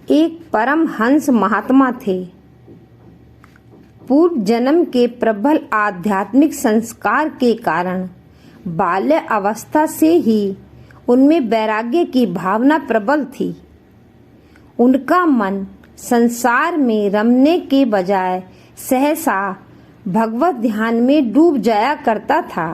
एक परमहंस महात्मा थे। पूर्व जन्म के प्रबल आध्यात्मिक संस्कार के कारण बाल्य अवस्था से ही उनमें वैराग्य की भावना प्रबल थी। उनका मन संसार में रमने के बजाय सहसा भगवत ध्यान में डूब जाया करता था।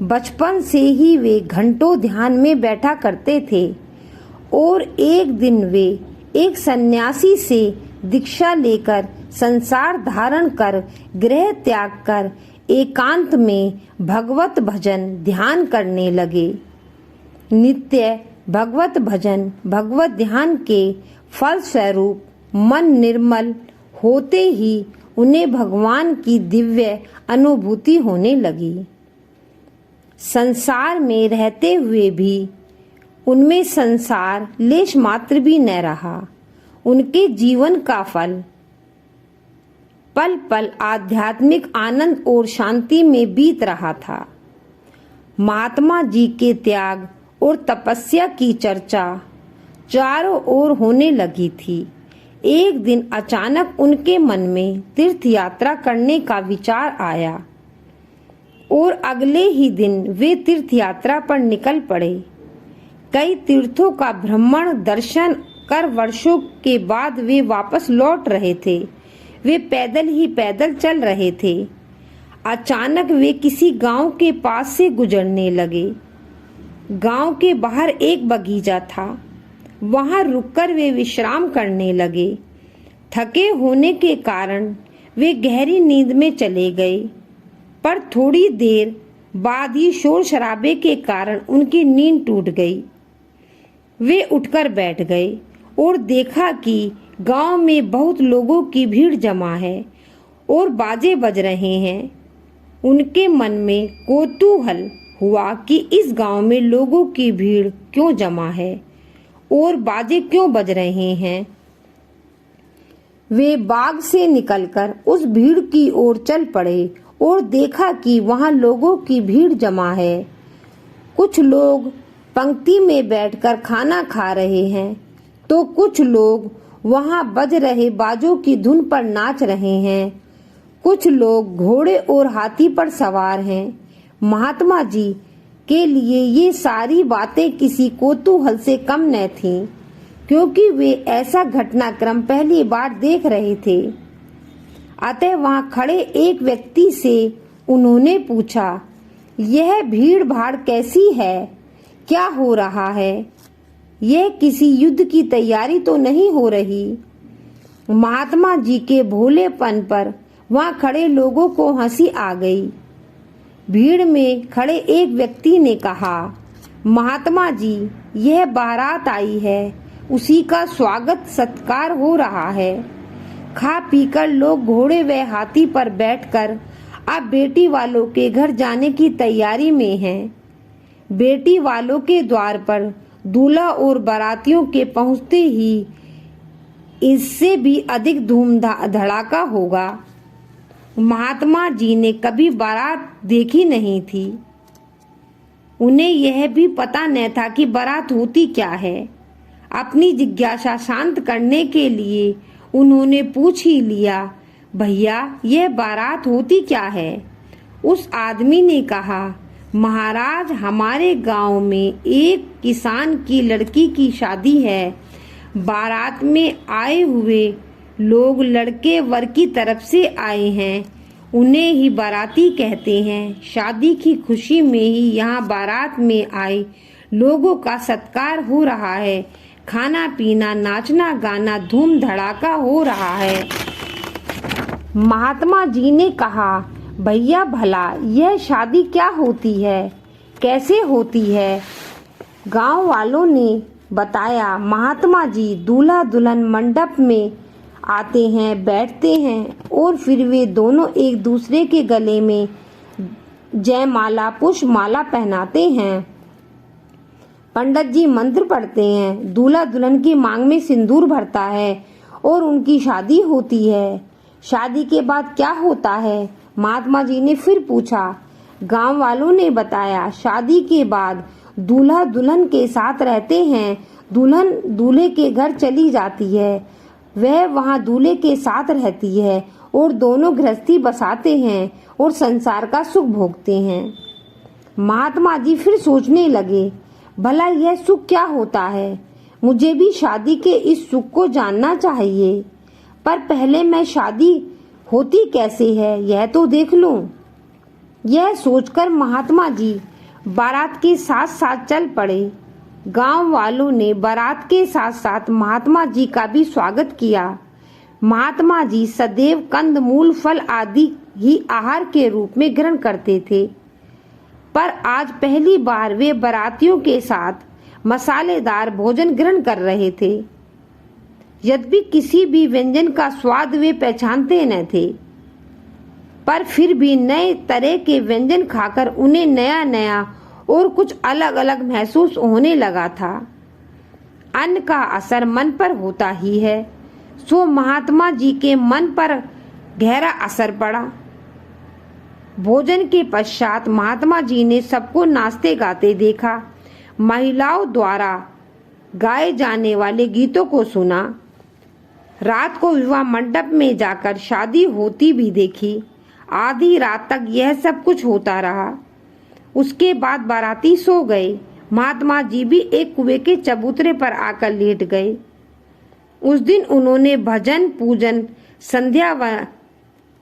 बचपन से ही वे घंटों ध्यान में बैठा करते थे और एक दिन वे एक सन्यासी से दीक्षा लेकर संसार धारण कर गृह त्याग कर एकांत में भगवत भजन ध्यान करने लगे। नित्य भगवत भजन भगवत ध्यान के फल स्वरूप मन निर्मल होते ही उन्हें भगवान की दिव्य अनुभूति होने लगी। संसार में रहते हुए भी उनमें संसार लेश मात्र भी न रहा। उनके जीवन का फल पल पल आध्यात्मिक आनंद और शांति में बीत रहा था। महात्मा जी के त्याग और तपस्या की चर्चा चारों ओर होने लगी थी। एक दिन अचानक उनके मन में तीर्थ यात्रा करने का विचार आया और अगले ही दिन वे तीर्थ यात्रा पर निकल पड़े। कई तीर्थों का भ्रमण दर्शन कर वर्षों के बाद वे वापस लौट रहे थे। वे पैदल ही पैदल चल रहे थे। अचानक वे किसी गांव के पास से गुजरने लगे। गांव के बाहर एक बगीचा था। वहां रुककर वे विश्राम करने लगे। थके होने के कारण वे गहरी नींद में चले गए, पर थोड़ी देर बाद ही शोर शराबे के कारण उनकी नींद टूट गई। वे उठकर बैठ गए और देखा कि गांव में बहुत लोगों की भीड़ जमा है और बाजे बज रहे हैं। उनके मन में कौतूहल हुआ कि इस गांव में लोगों की भीड़ क्यों जमा है और बाजे क्यों बज रहे हैं। वे बाग से निकलकर उस भीड़ की ओर चल पड़े और देखा कि वहां लोगों की भीड़ जमा है। कुछ लोग पंक्ति में बैठकर खाना खा रहे हैं तो कुछ लोग वहां बज रहे बाजों की धुन पर नाच रहे हैं। कुछ लोग घोड़े और हाथी पर सवार हैं। महात्मा जी के लिए ये सारी बातें किसी कौतूहल से कम न थीं, क्योंकि वे ऐसा घटनाक्रम पहली बार देख रहे थे। अतः वहां खड़े एक व्यक्ति से उन्होंने पूछा, यह भीड़ भाड़ कैसी है? क्या हो रहा है? यह किसी युद्ध की तैयारी तो नहीं हो रही? महात्मा जी के भोलेपन पर वहां खड़े लोगों को हंसी आ गई। भीड़ में खड़े एक व्यक्ति ने कहा, महात्मा जी, यह बारात आई है, उसी का स्वागत सत्कार हो रहा है। खा पीकर लोग घोड़े व हाथी पर बैठकर अब बेटी वालों के घर जाने की तैयारी में हैं। बेटी वालों के द्वार पर दूल्हा और बारातियों के पहुंचते ही इससे भी अधिक धूम धड़ाका होगा। महात्मा जी ने कभी बारात देखी नहीं थी। उन्हें यह भी पता न था कि बारात होती क्या है। अपनी जिज्ञासा शांत करने के लिए उन्होंने पूछ ही लिया, भैया यह बारात होती क्या है? उस आदमी ने कहा, महाराज, हमारे गांव में एक किसान की लड़की की शादी है। बारात में आए हुए लोग लड़के वर की तरफ से आए हैं, उन्हें ही बाराती कहते हैं। शादी की खुशी में ही यहाँ बारात में आए लोगों का सत्कार हो रहा है। खाना पीना, नाचना गाना, धूम धड़ाका हो रहा है। महात्मा जी ने कहा, भैया भला यह शादी क्या होती है, कैसे होती है? गांव वालों ने बताया, महात्मा जी दूल्हा दुल्हन मंडप में आते हैं, बैठते हैं और फिर वे दोनों एक दूसरे के गले में जयमाला पुष्प माला पहनाते हैं। पंडित जी मंत्र पढ़ते हैं, दूल्हा दुल्हन की मांग में सिंदूर भरता है और उनकी शादी होती है। शादी के बाद क्या होता है? महात्मा जी ने फिर पूछा। गांव वालों ने बताया, शादी के बाद दूल्हा दुल्हन के साथ रहते हैं, दुल्हन दूल्हे के घर चली जाती है। वह वहां दूल्हे के साथ रहती है और दोनों गृहस्थी बसाते हैं और संसार का सुख भोगते हैं। महात्मा जी फिर सोचने लगे, भला यह सुख क्या होता है? मुझे भी शादी के इस सुख को जानना चाहिए, पर पहले मैं शादी होती कैसे है यह तो देख लूं। यह सोचकर महात्मा जी बारात के साथ साथ चल पड़े। गांव वालों ने बारात के साथ साथ महात्मा जी का भी स्वागत किया। महात्मा जी सदैव कंद मूल फल आदि ही आहार के रूप में ग्रहण करते थे, पर आज पहली बार वे बारातियों के साथ मसालेदार भोजन ग्रहण कर रहे थे। यद्यपि किसी भी व्यंजन का स्वाद वे पहचानते न थे, पर फिर भी नए तरह के व्यंजन खाकर उन्हें नया नया और कुछ अलग अलग महसूस होने लगा था। अन्न का असर मन पर होता ही है, सो महात्मा जी के मन पर गहरा असर पड़ा। भोजन के पश्चात महात्मा जी ने सबको नाचते गाते देखा, महिलाओं द्वारा गाए जाने वाले गीतों को सुना। रात को विवाह मंडप में जाकर शादी होती भी देखी। आधी रात तक यह सब कुछ होता रहा। उसके बाद बाराती सो गए। महात्मा जी भी एक कुएं के चबूतरे पर आकर लेट गए। उस दिन उन्होंने भजन पूजन, संध्या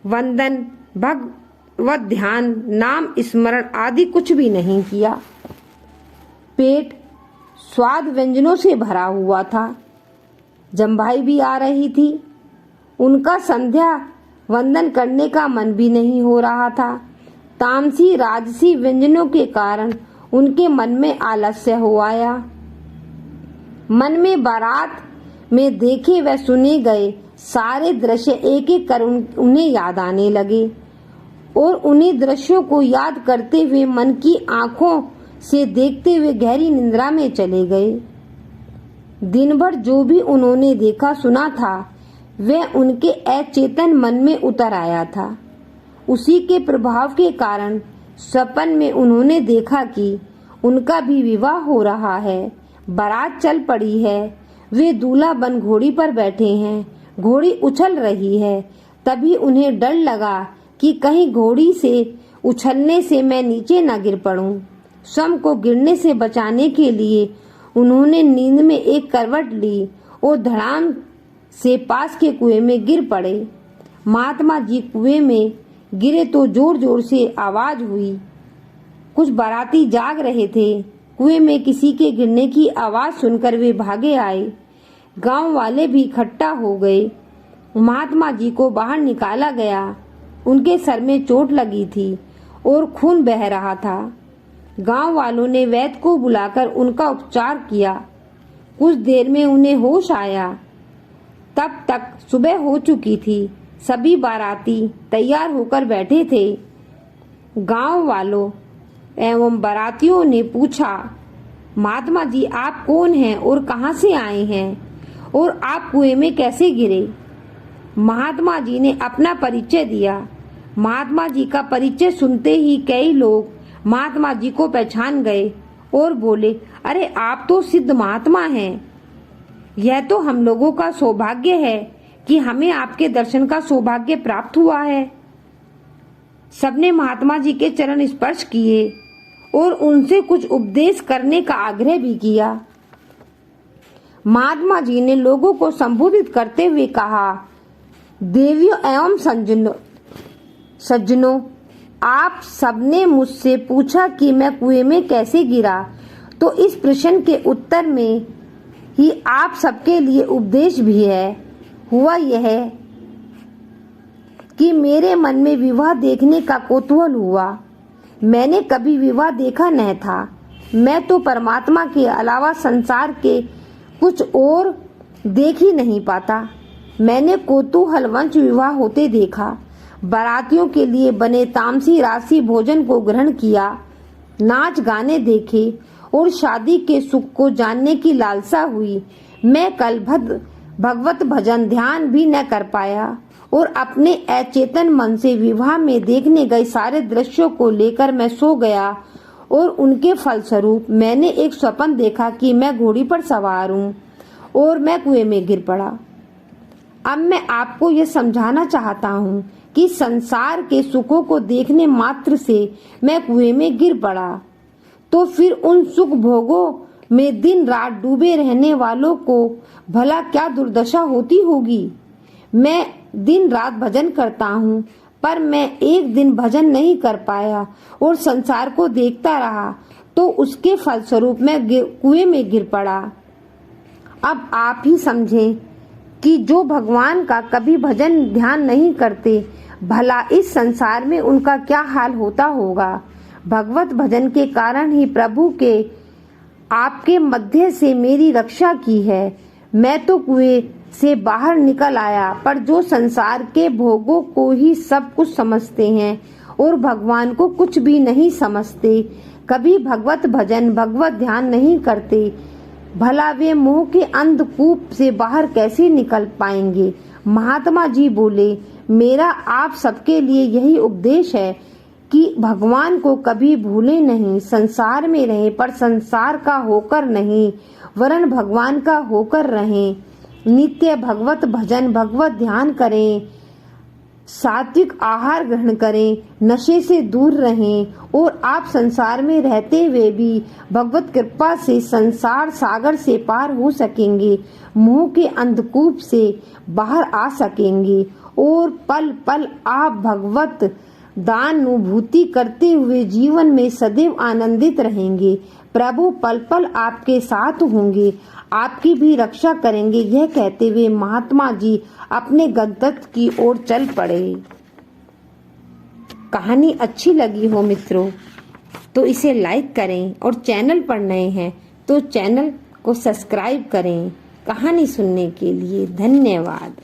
वंदन, भगवत ध्यान, नाम स्मरण आदि कुछ भी नहीं किया। पेट स्वाद व्यंजनों से भरा हुआ था। जमभाई भी आ रही थी। उनका संध्या वंदन करने का मन भी नहीं हो रहा था। तामसी राजसी व्यंजनों के कारण उनके मन में आलस्य हो आया। मन में बारात में देखे व सुने गए सारे दृश्य एक एक कर उन्हें याद आने लगे और उन्हीं दृश्यों को याद करते हुए मन की आंखों से देखते हुए गहरी निद्रा में चले गए। दिन भर जो भी उन्होंने देखा सुना था वह उनके अचेतन मन में उतर आया था। उसी के प्रभाव के कारण सपन में उन्होंने देखा कि उनका भी विवाह हो रहा है। बारात चल पड़ी है। वे दूल्हा बन घोड़ी पर बैठे हैं। घोड़ी उछल रही है। तभी उन्हें डर लगा कि कहीं घोड़ी से उछलने से मैं नीचे न गिर पड़ूं। स्वयं को गिरने से बचाने के लिए उन्होंने नींद में एक करवट ली और धड़ाम से पास के कुएं में गिर पड़े। महात्मा जी कुएं में गिरे तो जोर जोर से आवाज हुई। कुछ बाराती जाग रहे थे। कुएं में किसी के गिरने की आवाज सुनकर वे भागे आए। गांव वाले भी इकट्ठा हो गए। महात्मा जी को बाहर निकाला गया। उनके सर में चोट लगी थी और खून बह रहा था। गांव वालों ने वैद्य को बुलाकर उनका उपचार किया। कुछ देर में उन्हें होश आया। तब तक सुबह हो चुकी थी। सभी बाराती तैयार होकर बैठे थे। गांव वालों एवं बारातियों ने पूछा, महात्मा जी आप कौन हैं और कहां से आए हैं और आप कुएं में कैसे गिरे? महात्मा जी ने अपना परिचय दिया। महात्मा जी का परिचय सुनते ही कई लोग महात्मा जी को पहचान गए और बोले, अरे आप तो सिद्ध महात्मा हैं। यह तो हम लोगों का सौभाग्य है कि हमें आपके दर्शन का सौभाग्य प्राप्त हुआ है। सबने महात्मा जी के चरण स्पर्श किए और उनसे कुछ उपदेश करने का आग्रह भी किया। महात्मा जी ने लोगों को संबोधित करते हुए कहा, देवियों एवं सज्जनों, आप सबने मुझसे पूछा कि मैं कुएं में कैसे गिरा, तो इस प्रश्न के उत्तर में ही आप सबके लिए उपदेश भी है। हुआ यह कि मेरे मन में विवाह देखने का कौतूहल हुआ। मैंने कभी विवाह देखा नहीं था। मैं तो परमात्मा के अलावा संसार के कुछ और देख ही नहीं पाता। मैंने कौतूहलवंश विवाह होते देखा। बारातियों के लिए बने तामसी राशि भोजन को ग्रहण किया, नाच गाने देखे और शादी के सुख को जानने की लालसा हुई। मैं कल भगवत भजन ध्यान भी न कर पाया और अपने अचेतन मन से विवाह में देखने गए सारे दृश्यों को लेकर मैं सो गया और उनके फलस्वरूप मैंने एक स्वप्न देखा कि मैं घोड़ी पर सवार हूँ और मैं कुएं में गिर पड़ा। अब मैं आपको यह समझाना चाहता हूँ कि संसार के सुखों को देखने मात्र से मैं कुएं में गिर पड़ा, तो फिर उन सुख भोगों में दिन रात डूबे रहने वालों को भला क्या दुर्दशा होती होगी। मैं दिन रात भजन करता हूँ, पर मैं एक दिन भजन नहीं कर पाया और संसार को देखता रहा, तो उसके फलस्वरूप मैं कुएं में गिर पड़ा। अब आप ही समझें कि जो भगवान का कभी भजन ध्यान नहीं करते, भला इस संसार में उनका क्या हाल होता होगा। भगवत भजन के कारण ही प्रभु के आपके मध्य से मेरी रक्षा की है। मैं तो कुएं से बाहर निकल आया, पर जो संसार के भोगों को ही सब कुछ समझते हैं और भगवान को कुछ भी नहीं समझते, कभी भगवत भजन भगवत ध्यान नहीं करते, भला वे मोह के अंधकूप से बाहर कैसे निकल पाएंगे। महात्मा जी बोले, मेरा आप सबके लिए यही उपदेश है कि भगवान को कभी भूले नहीं, संसार में रहे पर संसार का होकर नहीं, वरन भगवान का होकर रहें। नित्य भगवत भजन भगवत ध्यान करें, सात्विक आहार ग्रहण करें, नशे से दूर रहें और आप संसार में रहते हुए भी भगवत कृपा से संसार सागर से पार हो सकेंगे, मोह के अंधकूप से बाहर आ सकेंगे और पल पल आप भगवत दानुभूति करते हुए जीवन में सदैव आनंदित रहेंगे। प्रभु पल पल आपके साथ होंगे, आपकी भी रक्षा करेंगे। यह कहते हुए महात्मा जी अपने गंतव्य की ओर चल पड़े। कहानी अच्छी लगी हो मित्रों तो इसे लाइक करें और चैनल पर नए हैं तो चैनल को सब्सक्राइब करें। कहानी सुनने के लिए धन्यवाद।